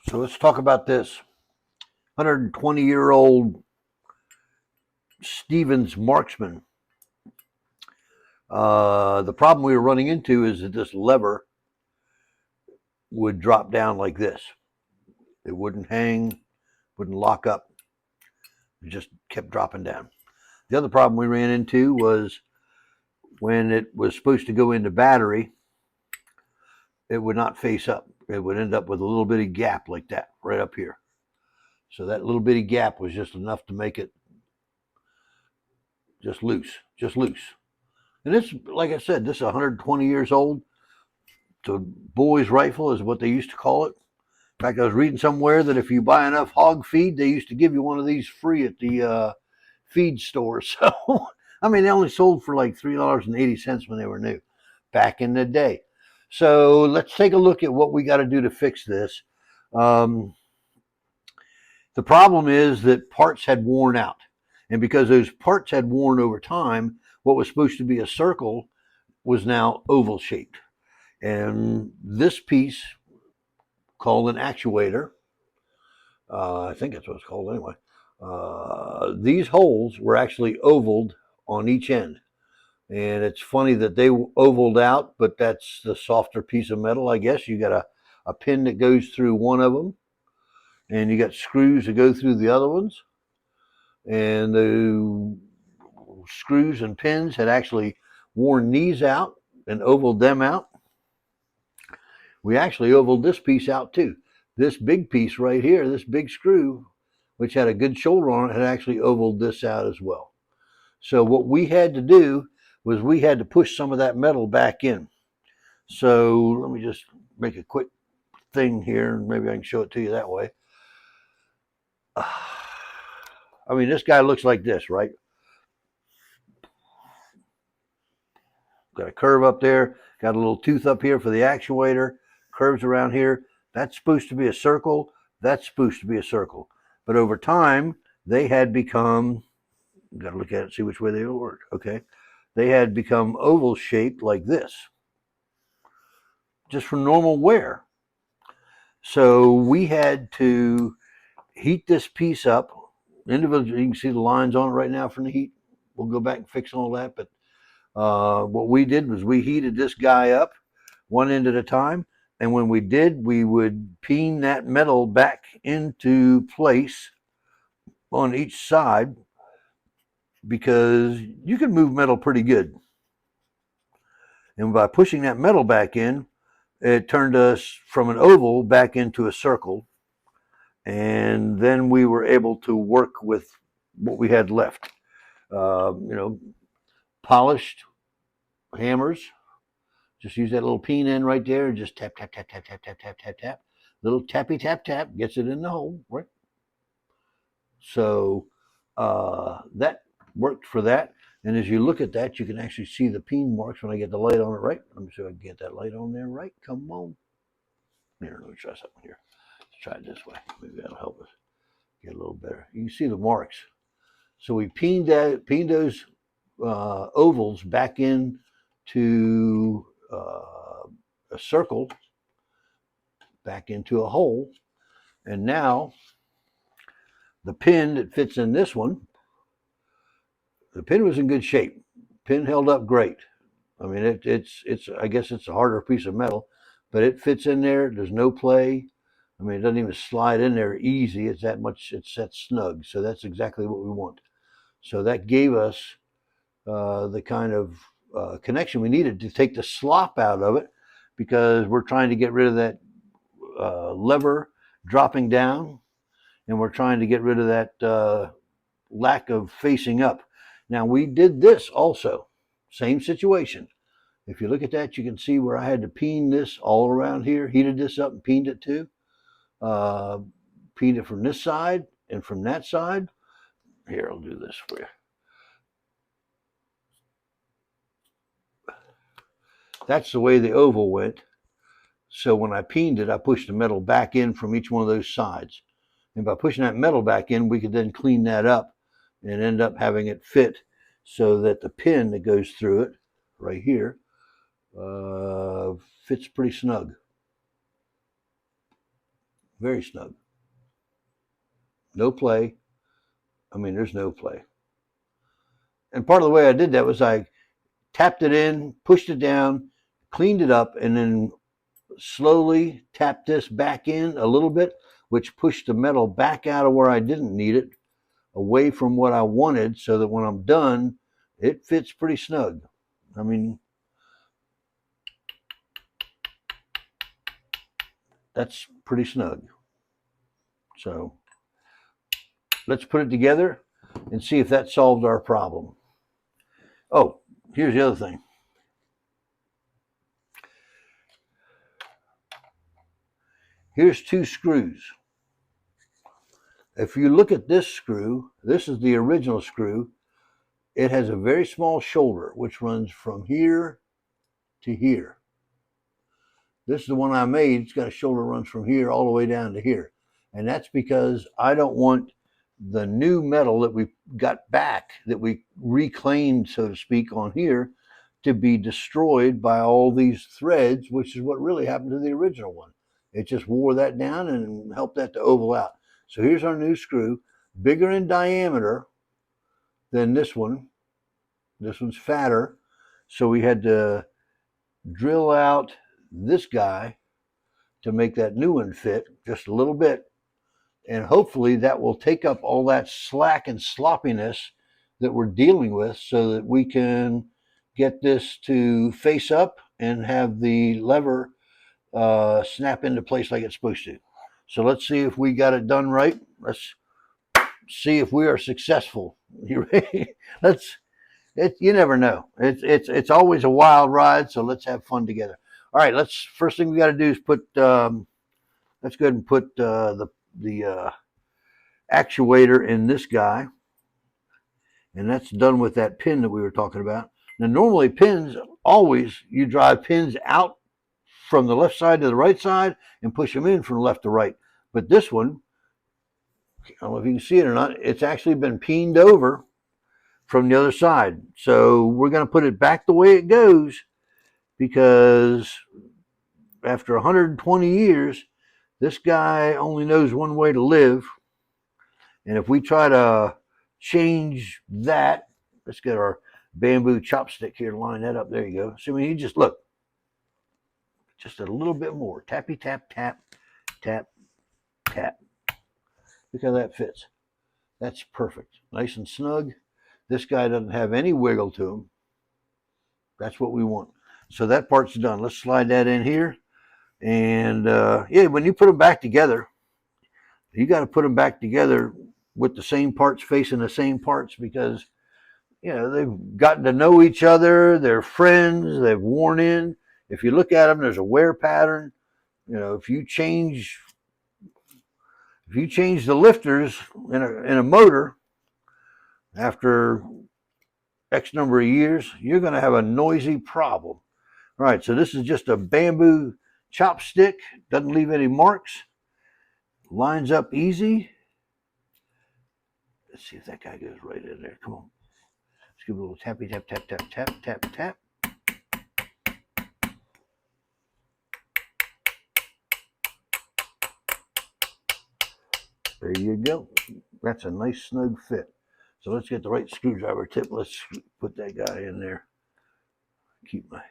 So let's talk about this 120-year-old Stevens Marksman. The problem we were running into is that this lever would drop down like this. It wouldn't hang, wouldn't lock up. It just kept dropping down. The other problem we ran into was when it was supposed to go into battery, it would not face up. It would end up with a little bitty gap like that right up here. So that little bitty gap was just enough to make it just loose. And it's, like I said, this is 120 years old. It's a boy's rifle is what they used to call it. In fact, I was reading somewhere that if you buy enough hog feed, they used to give you one of these free at the feed store. So, I mean, they only sold for like $3.80 when they were new back in the day. So let's take a look at what we got to do to fix this. The problem is that parts had worn out. And because those parts had worn over time, what was supposed to be a circle was now oval shaped. And this piece, called an actuator, I think that's what it's called anyway, these holes were actually ovaled on each end. And it's funny that they ovaled out, but that's the softer piece of metal, I guess. You got a pin that goes through one of them, and you got screws that go through the other ones. And the screws and pins had actually worn these out and ovaled them out. We actually ovaled this piece out too. This big piece right here, this big screw, which had a good shoulder on it, had actually ovaled this out as well. So what we had to do was we had to push some of that metal back in. So let me just make a quick thing here, and maybe I can show it to you that way. I mean, this guy looks like this, right? Got a curve up there, got a little tooth up here for the actuator, curves around here. That's supposed to be a circle. That's supposed to be a circle. But over time, they had become, got to look at it, see which way they work. Okay. They had become oval shaped like this, just from normal wear. So we had to heat this piece up individually. You can see the lines on it right now from the heat. We'll go back and fix all that. But what we did was we heated this guy up one end at a time. And when we did, we would peen that metal back into place on each side, because you can move metal pretty good. And by pushing that metal back in, it turned us from an oval back into a circle. And then we were able to work with what we had left. Polished hammers. Just use that little peen end right there and just tap, tap, tap, tap, tap, tap, tap, tap, tap. Little tappy, tap, tap gets it in the hole, right? So that worked for that. And as you look at that, you can actually see the peen marks when I get the light on it right. Let me see if I can get that light on there right. Come on. Here, let me try something here. Let's try it this way. Maybe that'll help us get a little better. You can see the marks. So we peened those ovals back in to a circle, back into a hole. And now the pin that fits in this one, the pin was in good shape. Pin held up great. I mean, it's I guess it's a harder piece of metal, but it fits in there. There's no play. I mean, it doesn't even slide in there easy. It's that snug. So that's exactly what we want. So that gave us the kind of connection we needed to take the slop out of it, because we're trying to get rid of that lever dropping down, and we're trying to get rid of that lack of facing up. Now, we did this also, same situation. If you look at that, you can see where I had to peen this all around here, heated this up and peened it too. Peened it from this side and from that side. Here, I'll do this for you. That's the way the oval went. So when I peened it, I pushed the metal back in from each one of those sides. And by pushing that metal back in, we could then clean that up and end up having it fit so that the pin that goes through it right here fits pretty snug. Very snug. No play. I mean, there's no play. And part of the way I did that was I tapped it in, pushed it down, cleaned it up, and then slowly tapped this back in a little bit, which pushed the metal back out of where I didn't need it, away from what I wanted, so that when I'm done, it fits pretty snug. I mean, that's pretty snug. So let's put it together and see if that solved our problem. Oh, here's the other thing. Here's 2 screws. If you look at this screw, this is the original screw. It has a very small shoulder, which runs from here to here. This is the one I made. It's got a shoulder runs from here all the way down to here. And that's because I don't want the new metal that we got back, that we reclaimed, so to speak, on here, to be destroyed by all these threads, which is what really happened to the original one. It just wore that down and helped that to oval out. So here's our new screw, bigger in diameter than this one. This one's fatter. So we had to drill out this guy to make that new one fit just a little bit. And hopefully that will take up all that slack and sloppiness that we're dealing with, so that we can get this to face up and have the lever snap into place like it's supposed to. So let's see if we got it done right. Let's see if we are successful. You ready? You never know. It's always a wild ride. So let's have fun together. All right. First thing we got to do is let's go ahead and put the actuator in this guy, and that's done with that pin that we were talking about. Now, normally pins, always you drive pins out from the left side to the right side and push them in from left to right. But this one, I don't know if you can see it or not, it's actually been peened over from the other side. So we're going to put it back the way it goes, because after 120 years, this guy only knows one way to live. And if we try to change that, let's get our bamboo chopstick here to line that up. There you go. So you just look, just a little bit more. Tappy, tap, tap, tap, tap. Look how that fits. That's perfect. Nice and snug. This guy doesn't have any wiggle to him. That's what we want. So that part's done. Let's slide that in here. And yeah, when you put them back together, you got to put them back together with the same parts facing the same parts, because they've gotten to know each other. They're friends. They've worn in. If you look at them, there's a wear pattern. If you change the lifters in a motor after X number of years, you're going to have a noisy problem. All right, so this is just a bamboo chopstick. Doesn't leave any marks. Lines up easy. Let's see if that guy goes right in there. Come on. Let's give it a little tappy, tap, tap, tap, tap, tap, tap. There you go. That's a nice snug fit. So let's get the right screwdriver tip. Let's put that guy in there. Keep my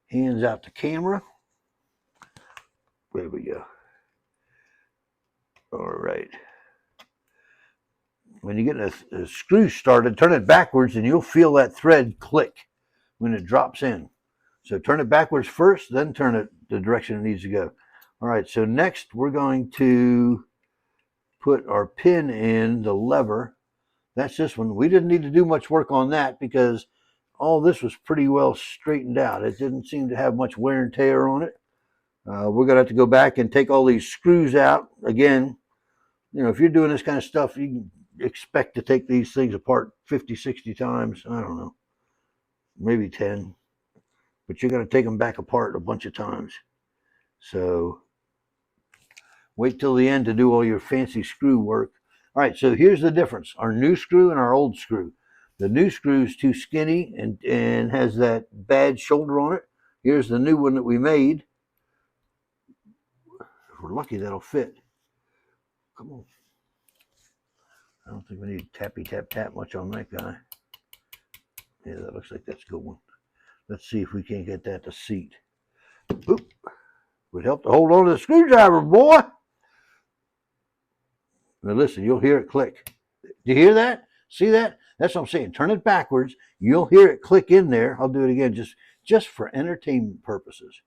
hands out the camera. There we go. All right. When you get a screw started, turn it backwards and you'll feel that thread click when it drops in. So turn it backwards first, then turn it the direction it needs to go. All right, so next we're going to put our pin in the lever. That's this one. We didn't need to do much work on that because all this was pretty well straightened out. It didn't seem to have much wear and tear on it. We're going to have to go back and take all these screws out. Again, if you're doing this kind of stuff, you can expect to take these things apart 50, 60 times. I don't know, maybe 10. But you're going to take them back apart a bunch of times. So wait till the end to do all your fancy screw work. All right, so here's the difference. Our new screw and our old screw. The new screw is too skinny and has that bad shoulder on it. Here's the new one that we made. If we're lucky, that'll fit. Come on. I don't think we need tappy tap tap much on that guy. Yeah, that looks like that's a good one. Let's see if we can't get that to seat. Oop. Would help to hold on to the screwdriver, boy. Now listen, you'll hear it click. Do you hear that? See that? That's what I'm saying. Turn it backwards. You'll hear it click in there. I'll do it again just for entertainment purposes.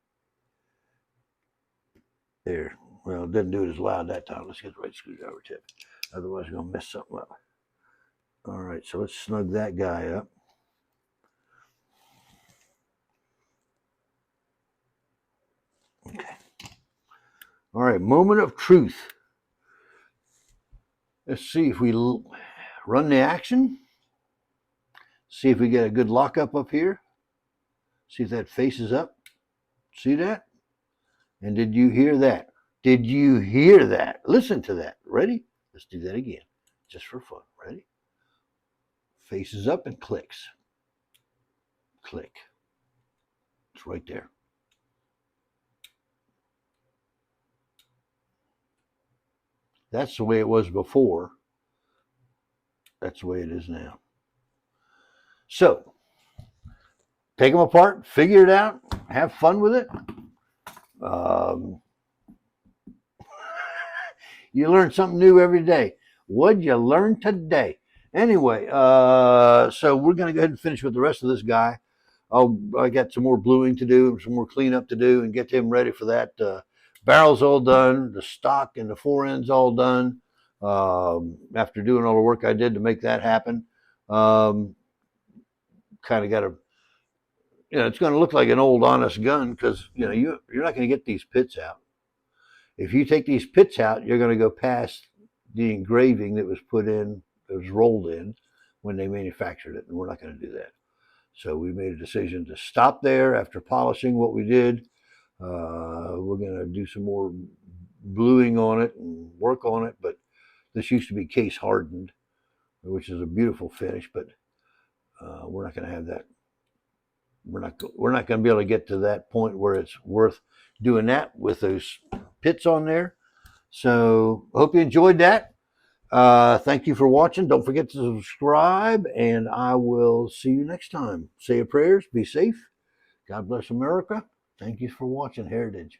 There. Well, it didn't do it as loud that time. Let's get the right screwdriver tip. Otherwise, we're going to mess something up. All right, so let's snug that guy up. Okay. All right, moment of truth. Let's see if we run the action. See if we get a good lockup up here. See if that faces up. See that? And did you hear that? Did you hear that? Listen to that. Ready? Let's do that again, just for fun. Ready? Faces up and clicks. Click. It's right there. That's the way it was before. That's the way it is now. So, take them apart, figure it out, have fun with it. You learn something new every day. What'd you learn today? Anyway, so we're going to go ahead and finish with the rest of this guy. I got some more bluing to do, some more cleanup to do, and get him ready for that. Barrel's all done, the stock and the fore end's all done. After doing all the work I did to make that happen, kind of got to, it's going to look like an old honest gun because you're not going to get these pits out. If you take these pits out, you're going to go past the engraving that was put in, that was rolled in when they manufactured it, and we're not going to do that. So we made a decision to stop there after polishing what we did. We're going to do some more bluing on it and work on it, but this used to be case hardened, which is a beautiful finish, but we're not going to have that. We're not going to be able to get to that point where it's worth doing that with those pits on there. So I hope you enjoyed that. Thank you for watching. Don't forget to subscribe, and I will see you next time. Say your prayers. Be safe. God bless America. Thank you for watching Heritage.